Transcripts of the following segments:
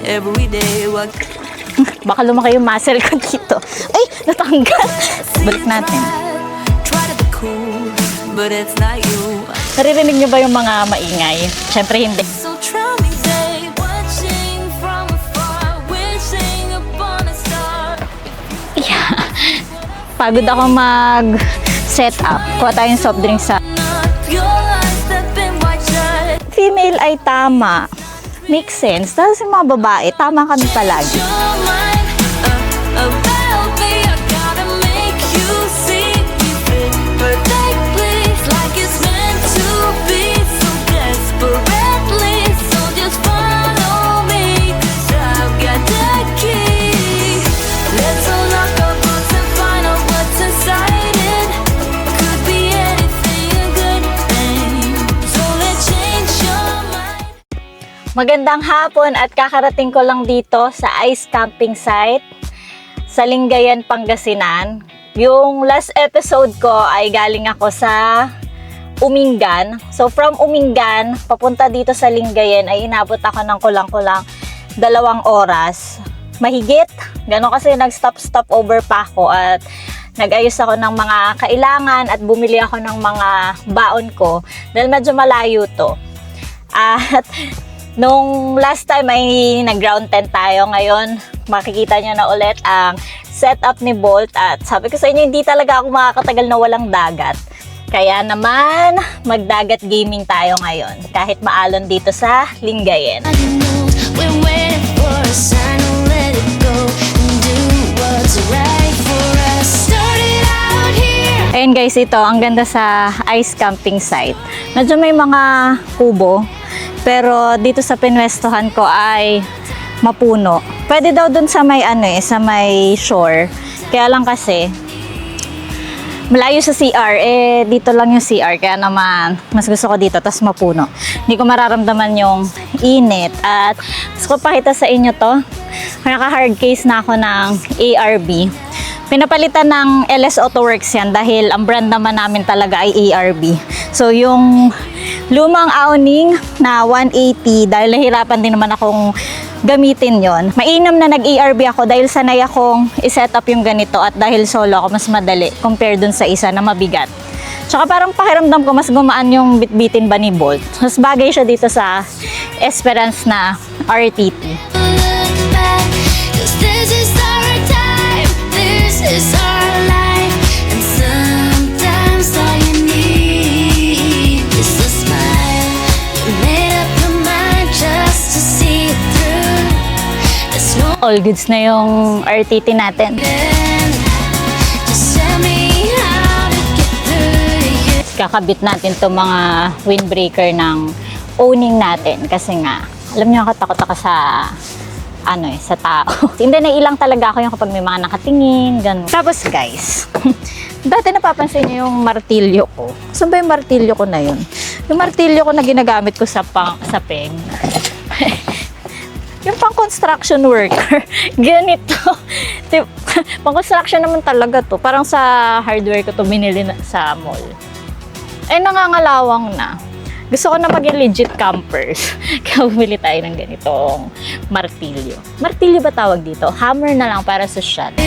every day. Baka lumaki yung muscle ko dito. Ay, natanggal. Balik natin. Try to be cool, but it's not you. Naririnig nyo ba yung mga maingay? Siyempre hindi. So try me, babe, watching from afar, wishing upon a star. Yeah. Pagod ako mag-set up. Kuha tayong soft drink sa Not your eyes that been wide shut. female ay tama. Makes sense. Dahil sa mga babae, tama kami palagi. Your mind about me. I gotta make you see me fit perfectly, like it's meant to be. So desperately, so just follow me, 'cause I've got the key. Let's unlock our books and find out what's inside it. Could be anything, a good thing. So let's change your mind. Magandang hapon at kakarating ko lang dito sa ice camping site sa Lingayen, Pangasinan. Yung last episode ko ay galing ako sa Umingan. So from Umingan, papunta dito sa Lingayen ay inabot ako ng kulang-kulang 2 oras. Mahigit. Ganon kasi nag-stop over pa ako at nag-ayos ako ng mga kailangan at bumili ako ng mga baon ko dahil medyo malayo to. At nung last time ay nag-ground tent tayo. Ngayon, makikita nyo na ulit ang setup ni Bolt. At sabi ko sa inyo, hindi talaga ako makakatagal na walang dagat. Kaya naman, magdagat gaming tayo ngayon. Kahit maalon dito sa Lingayen. We're waiting for a sign to let it go and do what's right for us. Started out here. Ayun guys, ito, ang ganda sa ice camping site. Medyo may mga kubo. Pero dito sa pinwestohan ko ay mapuno. Pwede daw dun sa may sa may shore. Kaya lang kasi malayo sa CR, dito lang yung CR, kaya naman mas gusto ko dito, tas mapuno. Hindi ko mararamdaman yung init. At gusto ko pakita sa inyo to. Naka-hard case na ako ng ARB. Pinapalitan ng LS Autoworks yan dahil ang brand naman namin talaga ay ARB. So yung lumang awning na 180, dahil nahirapan din naman akong gamitin yon. Mainam na nag-ARB ako dahil sanay akong i-set up yung ganito at dahil solo ako mas madali compare dun sa isa na mabigat. Tsaka parang pakiramdam ko mas gumaan yung bitbitin ba ni Bolt. Mas bagay siya dito sa Esperance na RTT. Look back, 'cause this is our time, this is our life, and sometimes all you need is a smile. You made up your mind just to see it through. There's no All goods na yung RTT natin. end. Just tell me how to get through to you. Kakabit natin to mga windbreaker ng owning natin kasi nga alam niyo katakot ako sa sa tao. Hindi, nailang talaga ako yung kapag may mga nakatingin, ganun. Tapos guys, dati napapansin niyo yung martilyo ko. Saan ba yung martilyo ko na yun? Yung martilyo ko na ginagamit ko sa peng. Yung pang construction worker. Ganito. Pang construction naman talaga to. Parang sa hardware ko to binili sa mall. Ay, nangangalawang na. Gusto ko na maging legit campers. Kaya bumili tayo ng ganitong martilyo. Martilyo ba tawag dito? Hammer na lang para sa shot.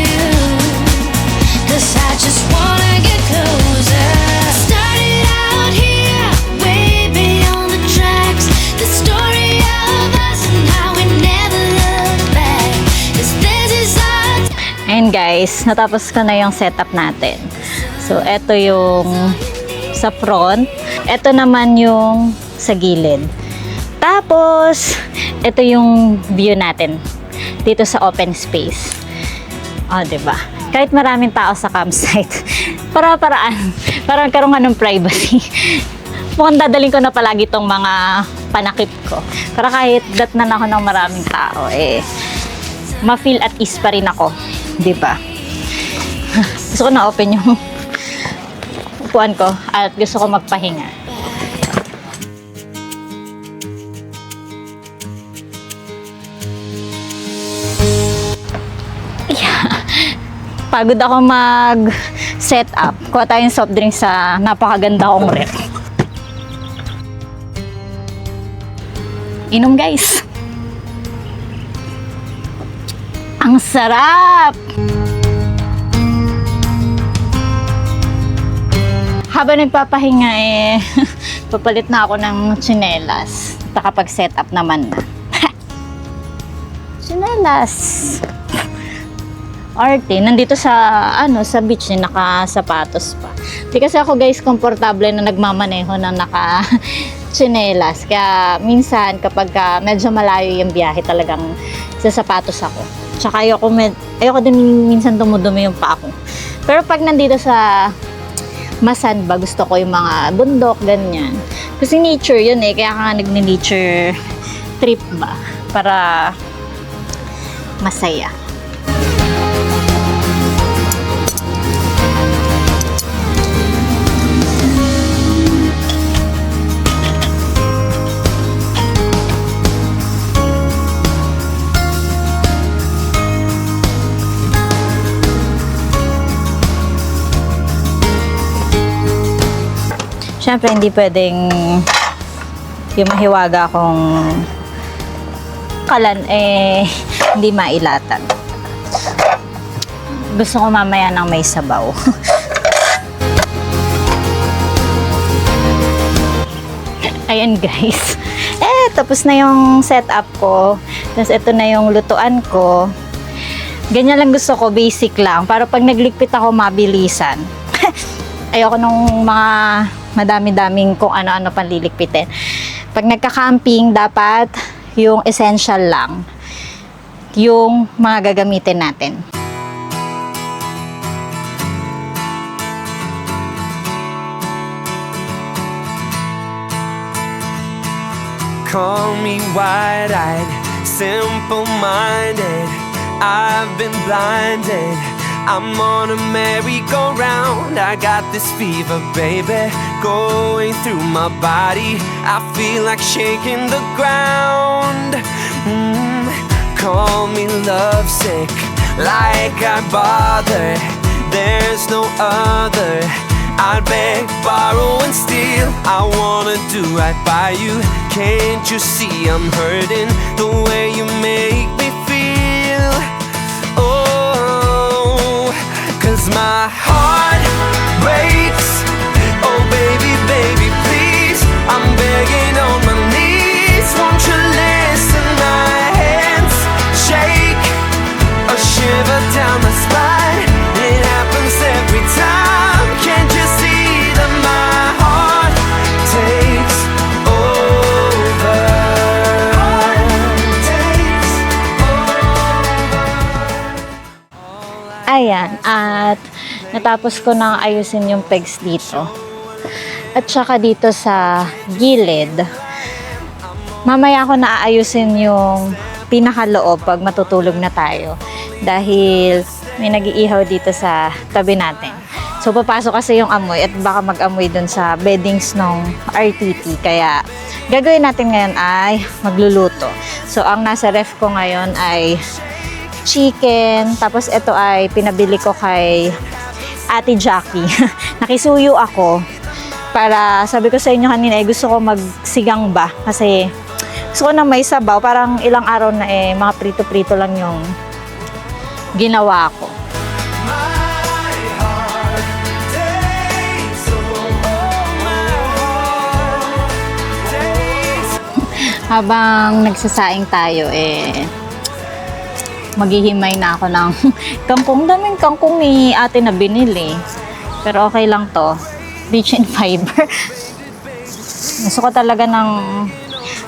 'Cause I just wanna get closer. Started out here, way beyond the tracks. The story of us and how we never look back. 'Cause this is our Ayun guys, natapos ko na yung setup natin. So, eto yung sa front. Eto naman yung sa gilid. Tapos, eto yung view natin dito sa open space. O, diba? Kahit maraming tao sa campsite, para-paraan. Parang karoon ng privacy. Mukhang dadalhin ko na palagi tong mga panakip ko. Para kahit datnan ako ng maraming tao, ma-feel at ease pa rin ako. Diba? Gusto ko na open yung upuan ko at gusto ko magpahinga. Yeah. Pagod ako mag-set up. Kuha tayong soft drink sa napakaganda kong ref. Inom guys. Ang sarap! Habang nagpapahinga papalit na ako ng tsinelas. Nakapag-set up naman na. Tsinelas! Arte, nandito sa beach nakasapatos pa. Di kasi ako guys, komportable na nagmamaneho na naka-tsinelas. Kaya minsan kapag medyo malayo yung biyahe talagang sa sapatos ako. Tsaka ayoko din minsan dumudumi yung paa ko. Pero pag nandito sa masan ba, gusto ko yung mga bundok, ganyan. Kasi nature yun kaya nga nagne-nature trip ba, para masaya. Siyempre, hindi pwedeng yung mahiwaga kong kalan hindi mailatag. Gusto ko mamaya ng may sabaw. Ayan guys. Tapos na yung setup ko. Tapos ito na yung lutuan ko. Ganyan lang gusto ko, basic lang. Para pag nagligpit ako, mabilisan. Ayoko nung mga madami-daming kung ano-ano panlilikpitin. Pag nagka-camping, dapat yung essential lang yung mga gagamitin natin. Call me wide-eyed, simple-minded. I've been blinded. I'm on a merry-go-round. I got this fever, baby, going through my body. I feel like shaking the ground. Call me lovesick, like I bother. There's no other. I'd beg, borrow and steal. I wanna do right by you. Can't you see I'm hurting the way you make me feel? Oh, 'cause my heart breaks. Oh baby, baby, please, I'm begging on my knees. Won't you listen? My hands shake, a shiver down my spine. It happens every time. Can't you see that my heart takes over? Takes over. Ayan, at natapos ko na ayusin yung pegs dito. At saka dito sa gilid, mamaya ko na aayusin yung pinakaloob pag matutulog na tayo. Dahil may nag-iihaw dito sa tabi natin. So, papasok kasi yung amoy at baka mag-amoy dun sa beddings ng RTT. Kaya, gagawin natin ngayon ay magluluto. So, ang nasa ref ko ngayon ay chicken. Tapos, ito ay pinabili ko kay Ate Jackie. Nakisuyo ako. Para, sabi ko sa inyo kanina, gusto ko magsigang ba. Kasi, gusto ko na may sabaw. Parang ilang araw na mga prito-prito lang yung ginawa ko. Habang nagsasaing tayo, maghihimay na ako ng kangkong. Daming kangkong ni ate na binili. Pero okay lang to. Rich in fiber. Gusto ko talaga ng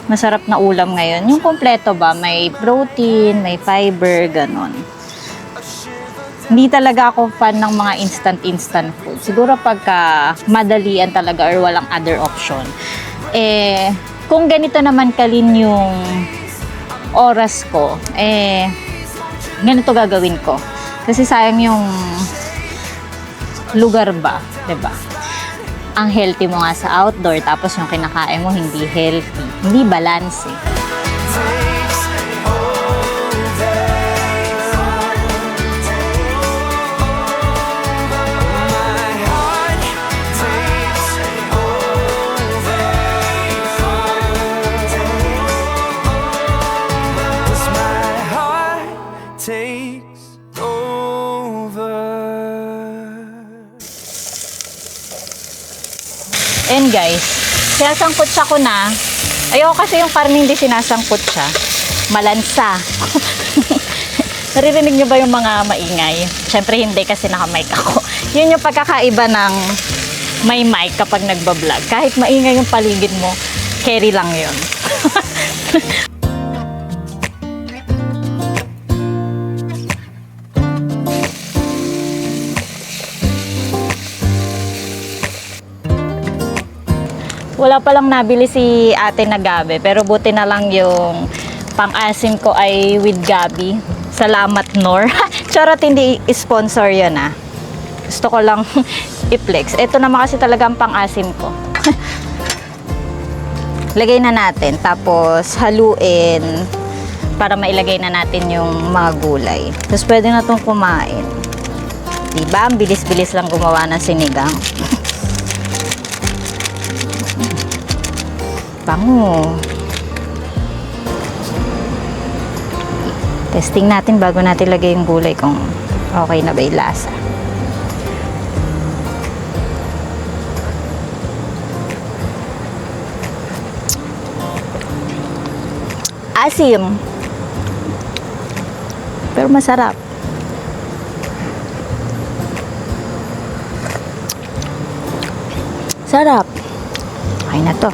masarap na ulam ngayon. Yung kompleto ba? May protein, may fiber, ganon. Hindi talaga ako fan ng mga instant food. Siguro pagka madalian talaga or walang other option. Kung ganito naman kalin yung oras ko, ganito gagawin ko. Kasi sayang yung lugar ba, 'di ba? Ang healthy mo nga sa outdoor, tapos yung kinakain mo hindi healthy. Hindi balance eh. Take guys. Sinasangkot siya ko na. Ayoko kasi yung karne hindi sinasangkot siya. Malansa. Naririnig niyo ba yung mga maingay? Siyempre hindi kasi naka-mic ako. Yun yung pagkakaiba ng may mic kapag nagbablog. Kahit maingay yung paligid mo, carry lang yun. Wala palang nabili si ate na gabi, pero buti na lang yung pang-asim ko ay with gabi. Salamat, Nor. Charot, hindi sponsor yun ah. Gusto ko lang i-flex. Ito naman kasi talaga ang pang-asim ko. Lagay na natin, tapos haluin para mailagay na natin yung mga gulay. Tapos pwede na itong kumain. Diba? Ang bilis-bilis lang gumawa ng sinigang. Bango. Testing natin bago natin lagay yung gulay kung okay na ba yung lasa. Asim. Pero masarap. Sarap. Okay na to.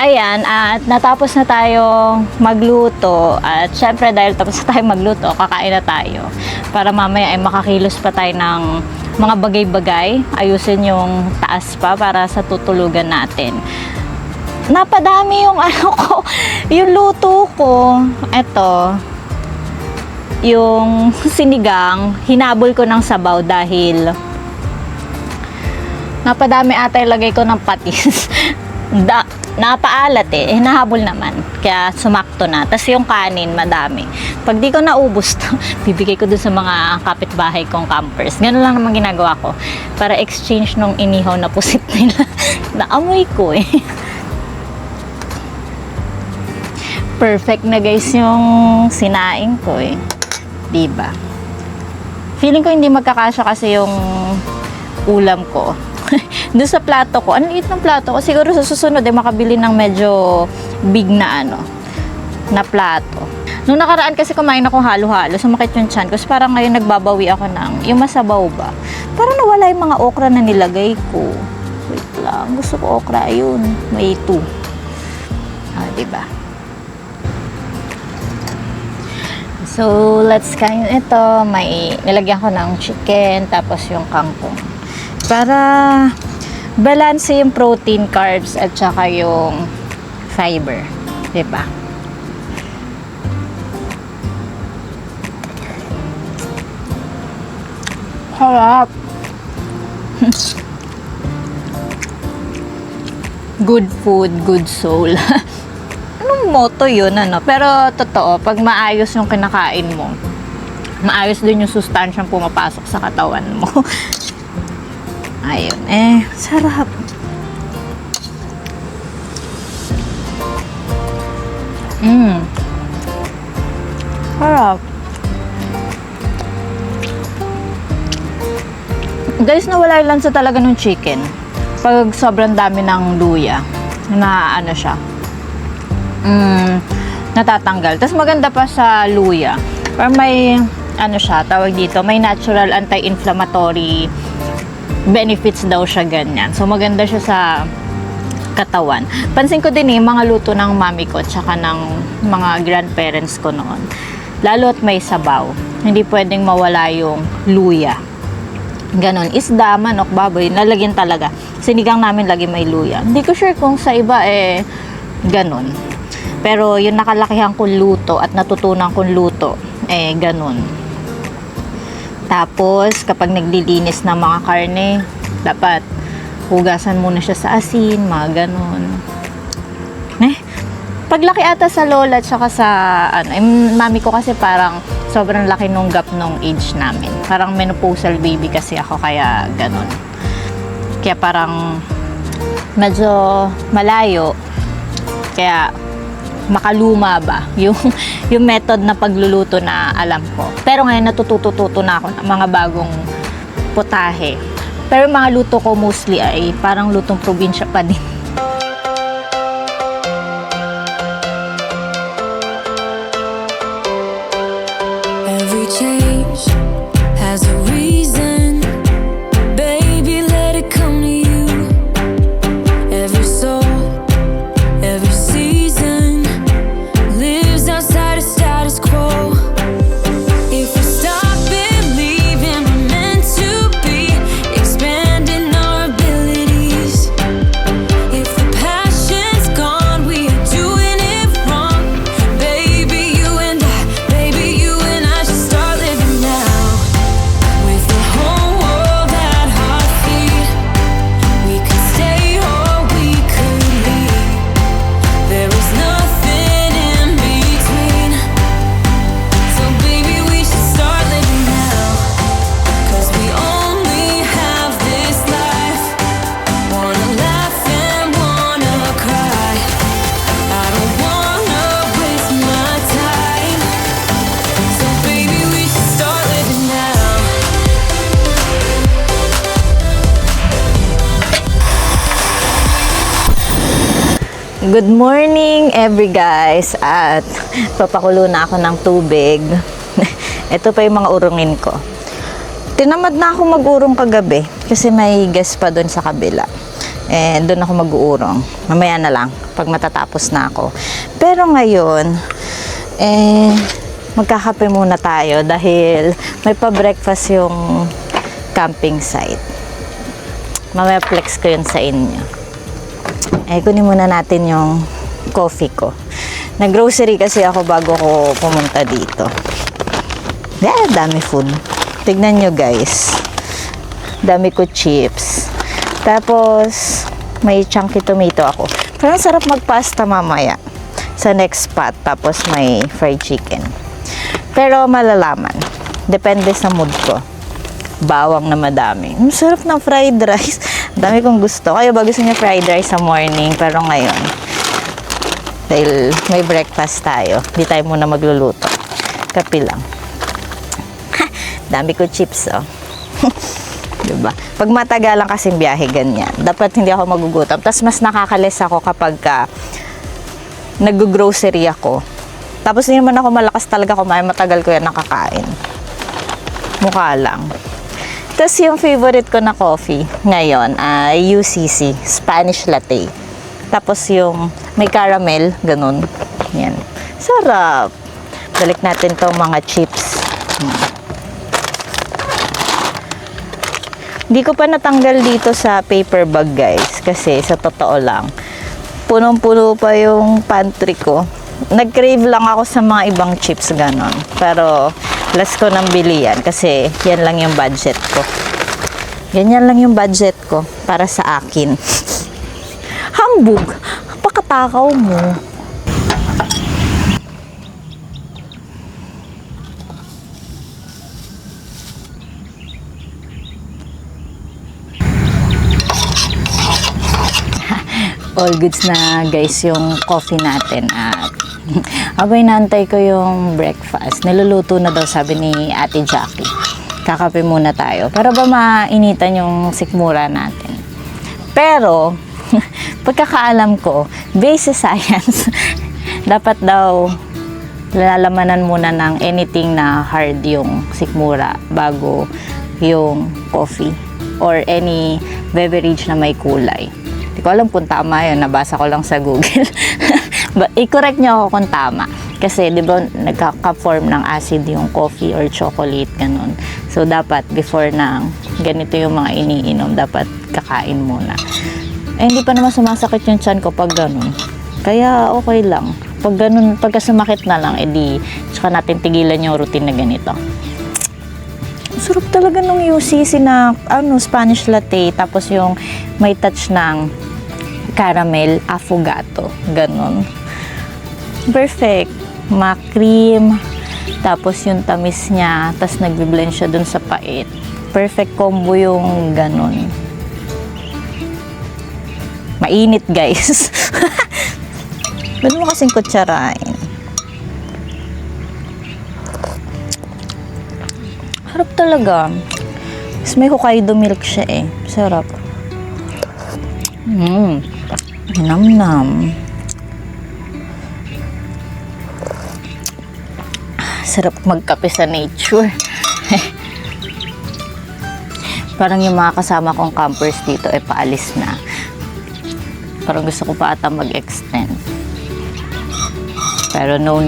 Ayan, at natapos na tayo magluto at syempre dahil tapos na tayo magluto, kakain na tayo para mamaya ay makakilos pa tayo ng mga bagay-bagay, ayusin yung taas pa para sa tutulugan natin. Napadami yung ano ko, yung luto ko. Eto, yung sinigang, hinabol ko ng sabaw dahil napadami ata ilagay ko ng patis. Napaalat eh, nahabol naman. Kaya sumakto na. Tapos yung kanin, madami. Pag di ko naubos to, bibigay ko dun sa mga kapitbahay kong campers. Ganun lang naman ginagawa ko. Para exchange nung inihaw na pusit nila. Naamoy ko eh. Perfect na guys yung sinaing ko eh. Diba? Feeling ko hindi magkakasya kasi yung ulam ko. Doon sa plato ko, ang liit ng plato ko. Siguro sa susunod makabili ng medyo big na na plato. Nung nakaraan kasi kumain ako halo-halo, sumakit yung tiyan ko. So parang ngayon nagbabawi ako ng yung masabaw ba. Parang nawala yung mga okra na nilagay ko. Wait lang, gusto ko okra. Ayun, may 2. Diba? So, let's kain ito. May nilagyan ko ng chicken, tapos yung kangkong. Para balance yung protein, carbs, at saka yung fiber. Diba? Harap! Good food, good soul. Anong motto yun, ano? Pero totoo, pag maayos yung kinakain mo, maayos din yung sustansyang pumapasok sa katawan mo. Ayun, sarap. Sarap. Guys, nawala yung lansa talaga ng chicken. Pag sobrang dami ng luya, na ano siya, natatanggal. Tapos maganda pa sa luya. Pero may, ano siya, tawag dito, may natural anti-inflammatory benefits daw siya, ganyan. So maganda siya sa katawan. Pansin ko din mga luto ng mami ko tsaka ng mga grandparents ko noon. Lalo at may sabaw. Hindi pwedeng mawala yung luya. Ganon. Isda, manok, baboy, nalagyan talaga. Sinigang namin lagi may luya. Hindi ko sure kung sa iba ganon. Pero yung nakalakihan kong luto at natutunan kong luto, ganon. Tapos, kapag naglilinis ng mga karne, dapat hugasan muna siya sa asin, mga ganon. Paglaki ata sa lola at saka sa, mami ko kasi parang sobrang laki nung gap nung age namin. Parang menopausal baby kasi ako, kaya ganon. Kaya parang medyo malayo. Kaya makaluma ba yung method na pagluluto na alam ko. Pero ngayon natututo na ako ng mga bagong putahe. Pero mga luto ko mostly ay parang lutong probinsya pa din. Every change has a reason. Baby, let it come to you. Every soul, every season lives outside of status quo. If we stop believing we're meant to be, expanding our abilities. If the passion's gone, we are doing it wrong. Baby, you and I should start living now. With the whole world at our feet, we could stay or we could leave. There is nothing in between. So baby, we should start living now. 'Cause we only have this life. Wanna laugh and wanna cry. I don't wanna waste my time. So baby, we should start living now. Good morning every guys, at papakulo na ako ng tubig. Ito pa yung mga urungin ko. Tinamad na ako mag-urong kagabi kasi may guest pa doon sa kabila. Doon ako mag-uurong. Mamaya na lang pag matatapos na ako. Pero ngayon, magkakape muna tayo dahil may pa-breakfast yung camping site. Mamaya flex ko yun sa inyo. Kunin muna natin yung coffee ko. Nag-grocery kasi ako bago ko pumunta dito. Dami food. Tignan nyo guys. Dami ko chips. Tapos, may chunky tomato ako. Parang sarap magpasta mamaya sa next spot. Tapos may fried chicken. Pero malalaman. Depende sa mood ko. Bawang na madami. Ang sarap ng fried rice. Dami kong gusto. Kayo ba gusto niyo fried rice sa morning? Pero ngayon, dahil may breakfast tayo, di tayo muna magluluto. Kape lang. Dami ko chips, oh. Diba? Pag matagalan kasing biyahe, ganyan. Dapat hindi ako magugutom. Tapos mas nakakalis ako kapag nag-grocery ako. Tapos hindi naman ako malakas talaga kumain. Matagal ko yan nakakain. Mukha lang. Tapos yung favorite ko na coffee ngayon ay UCC, Spanish Latte. Tapos yung may caramel, ganun. Yan. Sarap. Balik natin tong mga chips. Hindi ko pa natanggal dito sa paper bag guys. Kasi sa totoo lang, punong-puno pa yung pantry ko. Nag-crave lang ako sa mga ibang chips, ganun. Pero last ko nang bili yan kasi yan lang yung budget ko. Ganyan lang yung budget ko para sa akin. Hambog! Pakatakaw mo. All goods na guys yung coffee natin, at abay naantay ko yung breakfast. Niluluto na daw sabi ni Ate Jackie. Kakape muna tayo para ba mainitan yung sikmura natin. Pero pagkakaalam ko, based sa science, dapat daw lalamanan muna ng anything na hard yung sikmura bago yung coffee or any beverage na may kulay. Hindi ko alam kung tama yun, nabasa ko lang sa Google. But i-correct nyo ako kung tama. Kasi di ba nagka-form ng acid yung coffee or chocolate, ganun. So dapat before na ganito yung mga iniinom, dapat kakain muna. Hindi pa naman sumasakit yung tiyan ko pag ganun. Kaya okay lang. Pag ganun, pagka sumakit na lang, edi tsaka natin tigilan yung routine na ganito. Sarap talaga nung UCC na Spanish latte, tapos yung may touch ng caramel affogato, ganun. Perfect. Ma-cream, tapos yung tamis niya, tapos nagbi-blend siya dun sa pait. Perfect combo yung ganun. Mainit, guys. Ba't mo kasing kutsarain? Harap talaga. Mas may Hokkaido milk siya eh. Sarap. Nam-nam. Sarap magkape sa nature. Parang yung mga kasama kong campers dito ay paalis na. Parang gusto ko pa ata mag-extend. Pero no.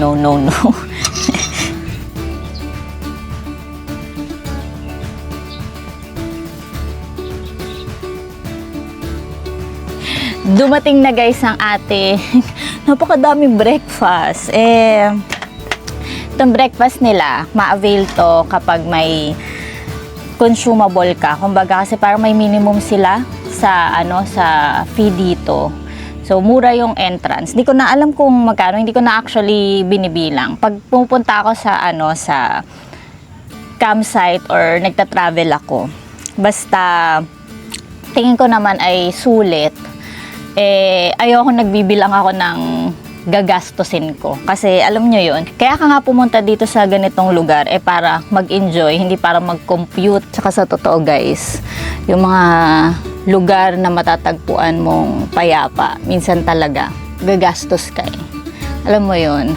Dumating na guys ang ating napakadaming breakfast. Itong breakfast nila, ma-avail to kapag may consumable ka. Kumbaga kasi parang may minimum sila sa fee dito. So mura yung entrance. Hindi ko na alam kung magkano, hindi ko na actually binibilang. Pag pupunta ako sa campsite or nagta-travel ako, basta tingin ko naman ay sulit. Ayoko nagbibilang ako ng gagastusin ko. Kasi alam nyo yun, kaya ka nga pumunta dito sa ganitong lugar para mag-enjoy, hindi para mag-compute. Tsaka sa totoo guys, yung mga lugar na matatagpuan mong payapa, minsan talaga gagastos ka eh. Alam mo yun.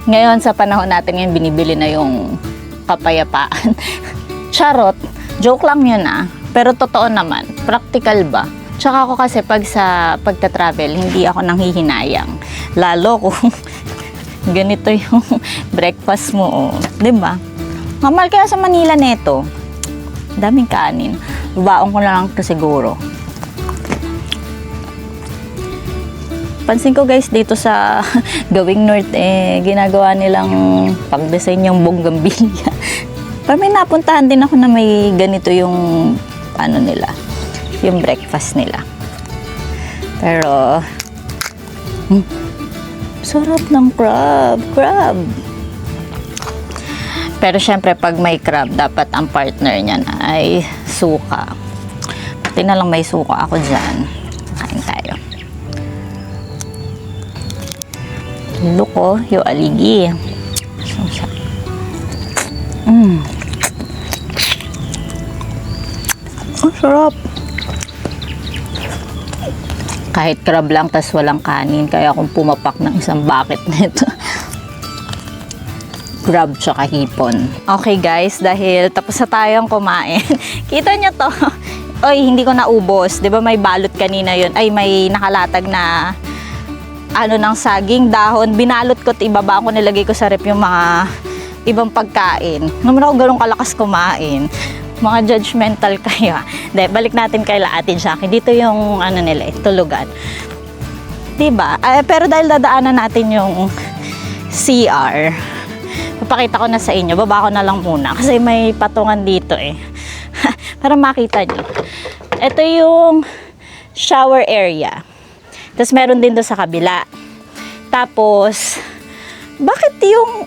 Ngayon sa panahon natin ngayon, binibili na yung kapayapaan. Charot, joke lang yun pero totoo naman, practical ba? Tsaka ako kasi pag sa pagta-travel, hindi ako nanghihinayang. Lalo kung ganito yung breakfast mo, diba? Mahal kaya sa Manila neto. Daming kanin. Baon ko na lang to siguro. Pansin ko guys dito sa Gawing North ginagawa nilang pag-design yung bougainvillea. Parang may napuntahan din ako na may ganito yung nila, yung breakfast nila. Pero sarap ng crab. Pero syempre pag may crab, dapat ang partner niyan ay suka. Pati na lang may suka ako dyan. Kain tayo. Look yung aligi. Ang sarap. Kahit crab lang tas walang kanin, kaya akong pumapak ng isang bucket nito. Crab tsaka hipon. Okay guys, dahil tapos na tayong kumain. Kita nyo to. Oy, hindi ko naubos. 'Di ba may balot kanina 'yon? Ay, may nakalatag na ng saging dahon. Binalot ko at ibaba ko, nilagay ko sa rep yung mga ibang pagkain. Naman ako ganun kalakas kumain. Mga judgmental kayo. Balik natin kay Ate Jackie. Dito yung nila, tulugan. Diba? Pero dahil dadaanan natin yung CR, papakita ko na sa inyo. Baba ko na lang muna kasi may patungan dito para makita nyo. Ito yung shower area. Tapos meron din doon sa kabila. Tapos, bakit yung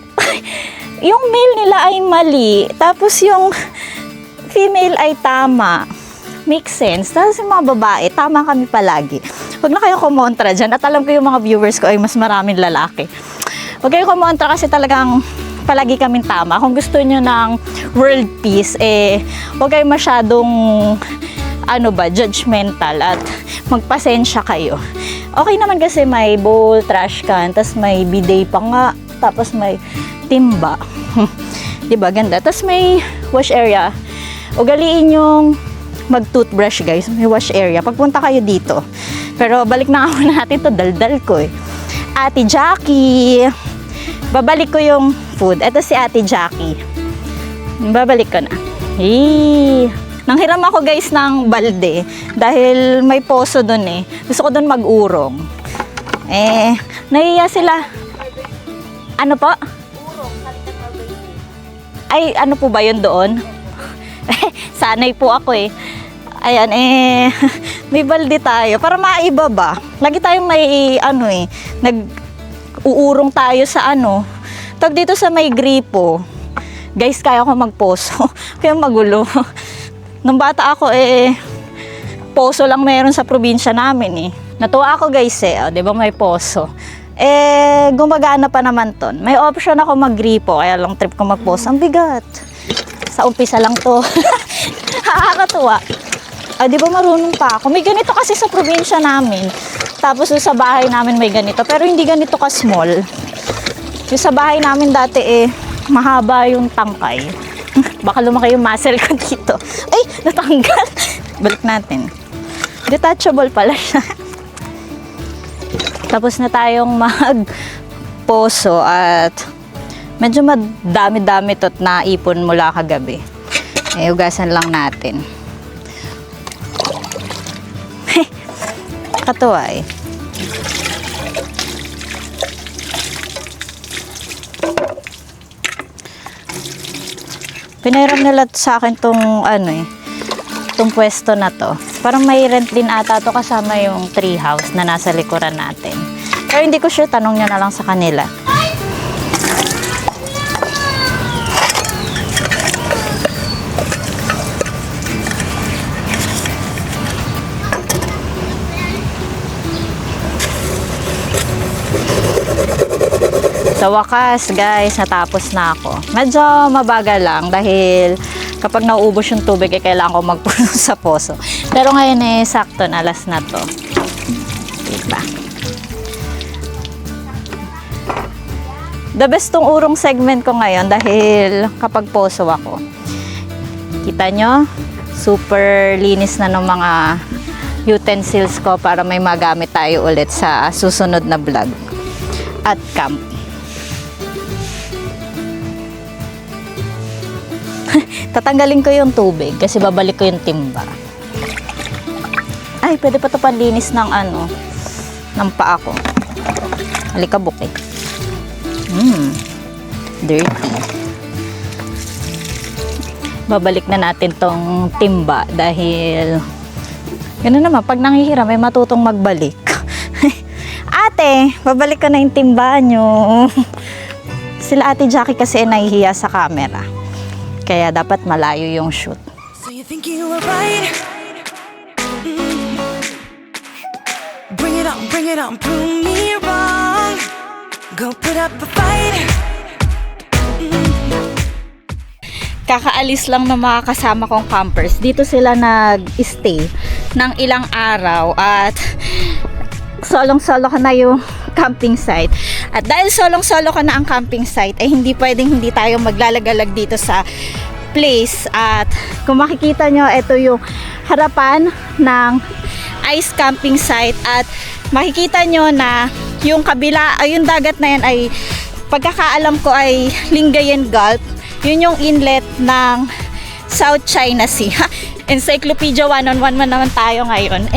male nila ay mali? Tapos yung female ay tama. Makes sense. Tapos yung mga babae, tama kami palagi. Huwag na kayo kumontra dyan. At alam ko yung mga viewers ko ay mas maraming lalaki. Huwag kayo kumontra kasi talagang palagi kaming tama. Kung gusto nyo ng world peace, huwag kayo masyadong judgmental at magpasensya kayo. Okay naman kasi may bowl, trash can, tapos may bidet pa nga, tapos may timba. Diba? Ganda. Tapos may wash area. Ugaliin yung mag-toothbrush guys. May wash area. Pagpunta kayo dito. Pero balik na ako natin to. Daldal ko Ate Jackie. Babalik ko yung food. Ito si Ate Jackie. Babalik ko na. Nanghiram ako guys ng balde. Dahil may poso dun Gusto ko dun mag-urong. Nahiya sila. Ano po? Ay, ano po ba yun doon? Sanay po ako Ayan, may balde tayo. Para maiba ba? Lagi tayong may, nag-uurong tayo sa Tag dito sa may gripo. Guys, kaya ko magposo. Kaya magulo. Nung bata ako, poso lang meron sa probinsya namin Natuwa ako guys eh, di ba may poso. Gumagana pa naman ton. May option ako mag-gripo, kaya long trip ko mag-poso. Ang bigat. Sa umpisa lang to. Nakakatuwa. Di ba marunong pa ako? May ganito kasi sa probinsya namin. Tapos sa bahay namin may ganito. Pero hindi ganito ka-small. Yung sa bahay namin dati mahaba yung tangkay. Baka lumaki yung muscle ko dito. Ay, natanggal. Balik natin. Detachable pala siya. Tapos na tayong mag-poso at medyo madami-dami to't naipon mula kagabi. Hugasan lang natin. Katuwa eh. Pinairam nila sa akin tong tong pwesto na to. Parang may rent din ata to kasama yung tree house na nasa likuran natin. Pero hindi ko sure, tanong nyo na lang sa kanila. Sa wakas guys, natapos na ako. Medyo mabagal lang dahil kapag nauubos yung tubig kailangan ko magpuno sa poso. Pero ngayon sakto na, alas na to. Diba? The best tong urong segment ko ngayon dahil kapag poso ako. Kita nyo? Super linis na ng mga utensils ko para may magamit tayo ulit sa susunod na vlog at camp. Tatanggalin ko yung tubig kasi babalik ko yung timba. Ay, pwede pa ito panlinis ng ng paa ko. Alikabok eh. Dirty. Babalik na natin tong timba dahil gano'n naman, pag nangihiram may matutong magbalik. Ate, babalik ko na yung timba nyo. Sila Ate Jackie kasi nahihiya sa camera. Kaya dapat malayo yung shoot. So you think you were right? Bring it on, prove me wrong. Go put up a fight. Kakaalis lang ng mga kasama kong campers. Dito sila nag-stay ng ilang araw at solong-solo ko na yung camping site. At dahil solong-solo ko na ang camping site, ay hindi pwedeng hindi tayo maglalagalag dito sa place. At kung makikita nyo, ito yung harapan ng ice camping site. At makikita nyo na yung kabila, ay yung dagat na yan ay pagkakaalam ko ay Lingayen Gulf. Yun yung inlet ng South China Sea. Encyclopedia 1-on-1 man naman tayo ngayon.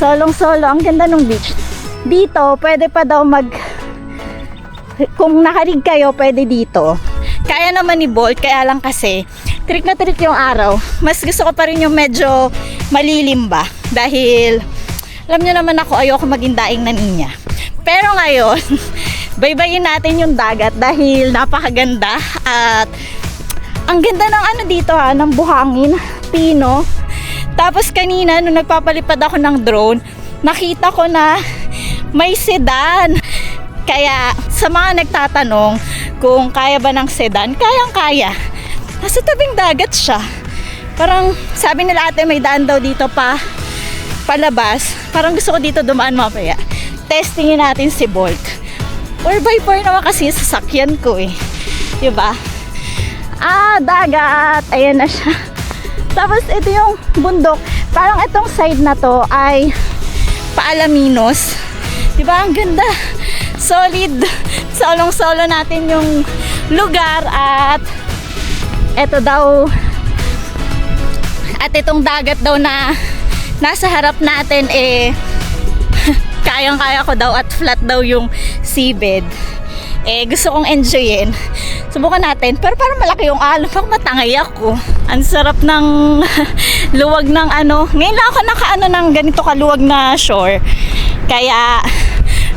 Solong-solo. Ang ganda ng beach. Dito, pwede pa daw kung nakarig kayo, pwede dito. Kaya naman ni Bolt, kaya lang kasi trick na trick yung araw. Mas gusto ko pa rin yung medyo malilim ba. Dahil, alam nyo naman ako, ayoko maging daing na ninya. Pero ngayon, baybayin natin yung dagat dahil napakaganda. At ang ganda ng dito ng buhangin, pino. Tapos kanina, nung nagpapalipad ako ng drone, nakita ko na may sedan. Kaya sa mga nagtatanong kung kaya ba ng sedan, kayang-kaya. Nasa tabing dagat siya. Parang sabi nila ate may daan daw dito palabas. Parang gusto ko dito dumaan mamaya. Testingin natin si Bolt. 4x4 naman kasi sasakyan ko eh. Diba? Dagat. Ayan na siya. Tapos ito yung bundok. Parang itong side na to ay Paalaminos. Diba? Ang ganda. Solid. Solong-solo natin yung lugar at eto daw at itong dagat daw na nasa harap natin kayang-kaya ko daw at flat daw yung seabed. Gusto kong enjoyin. Subukan natin. Pero parang malaki yung alon. Parang matangay ako. Ang sarap ng luwag ng Ngayon lang ako ng ganito kaluwag na shore. Kaya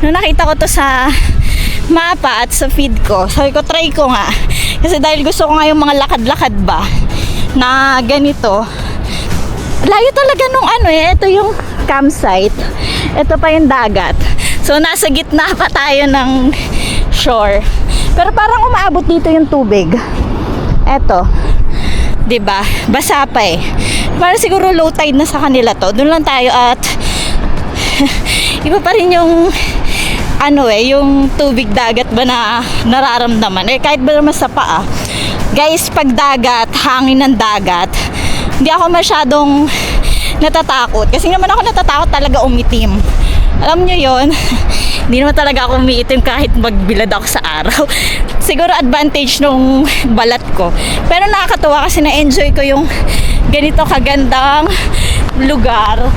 nung nakita ko to sa mapa at sa feed ko, sabi ko try ko nga. Kasi dahil gusto ko nga yung mga lakad-lakad ba na ganito. Layo talaga nung ito yung campsite. Ito pa yung dagat. So, nasa gitna pa tayo ng shore. Pero parang umaabot dito yung tubig. Eto. 'Di ba? Basa pa eh. Parang siguro low tide na sa kanila to. Doon lang tayo at iba pa rin yung yung tubig dagat ba na nararamdaman. Kahit ba naman sa paa. Guys, pag dagat, hangin ng dagat, hindi ako masyadong natatakot. Kasi naman ako natatakot talaga umitim. Alam nyo yon. Hindi naman talaga ako umiitim kahit magbilad ako sa araw. Siguro advantage nung balat ko. Pero nakakatuwa kasi na-enjoy ko yung ganito kagandang lugar.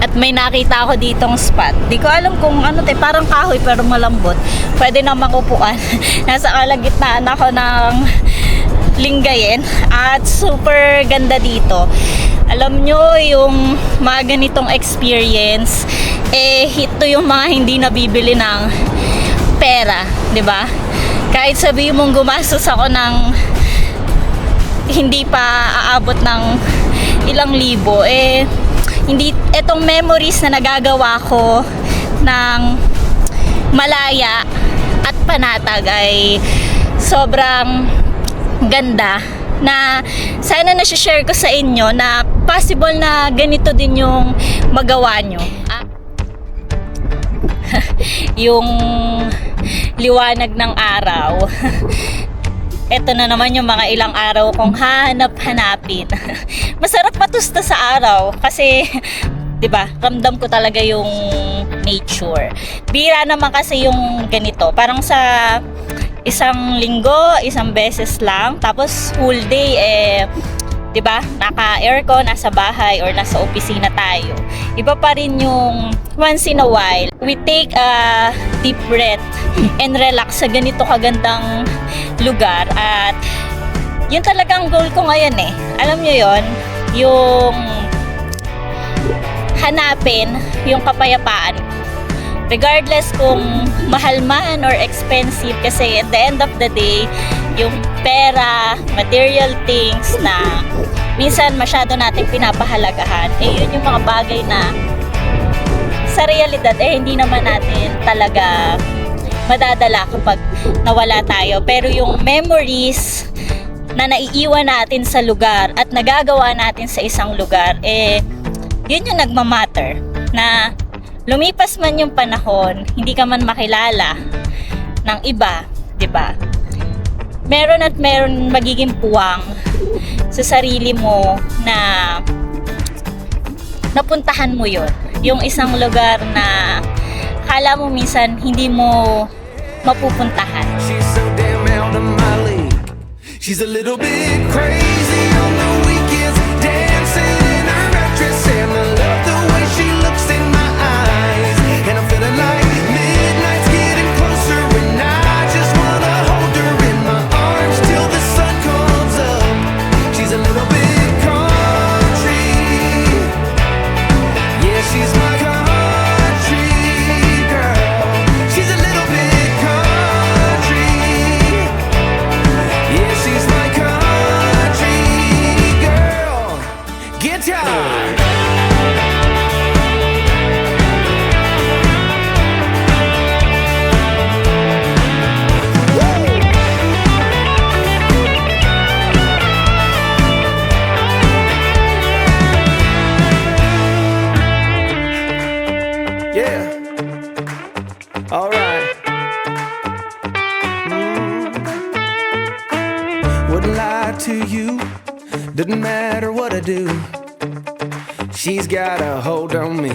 At may nakita ako ditong spot. Di ko alam kung parang kahoy pero malambot. Pwede na makupuan. Nasa kalagitnaan ako ng Lingayen. At super ganda dito. Alam nyo, yung mga ganitong experience, ito yung mga hindi nabibili ng pera, 'di ba? Kahit sabihin mong gumastos ako ng hindi pa aabot ng ilang libo, hindi, etong memories na nagagawa ko ng malaya at panatag ay sobrang ganda, na sana na-share ko sa inyo na possible na ganito din yung magawa nyo. Yung liwanag ng araw. Ito na naman yung mga ilang araw kong hanap-hanapin. Masarap matusta sa araw kasi 'di ba? Ramdam ko talaga yung nature. Bira naman kasi yung ganito. Parang sa isang linggo, isang beses lang, tapos full day 'di ba? Naka-aircon, nasa bahay or nasa opisina tayo. Iba pa rin yung once in a while, we take a deep breath and relax sa ganito kagandang lugar. At yun talagang goal ko ngayon eh. Alam nyo yon, yung hanapin yung kapayapaan. Regardless kung mahal man or expensive, kasi at the end of the day, yung pera, material things na minsan masyado nating pinapahalagahan, yun yung mga bagay na sa realidad hindi naman natin talaga madadala kapag nawala tayo. Pero yung memories na naiiwan natin sa lugar at nagagawa natin sa isang lugar, yun yung nagmamatter. Na lumipas man yung panahon, hindi ka man makilala ng iba, 'di ba? Meron at meron magiging puwang sa sarili mo na napuntahan mo yun. Yung isang lugar na akala mo minsan hindi mo mapupuntahan. She's so damn out of my league. She's a little bit crazy on the weekends, dancing in her dress, and I love the way she looks in my eyes. And I'm feeling like midnight's getting closer, and I just wanna hold her in my arms till the sun comes up. She's a little bit country, yeah, she's my country girl. She's a little bit country, yeah, she's my country girl. Guitar. Yeah. All right. Wouldn't lie to you. Doesn't matter what I do. She's got a hold on me.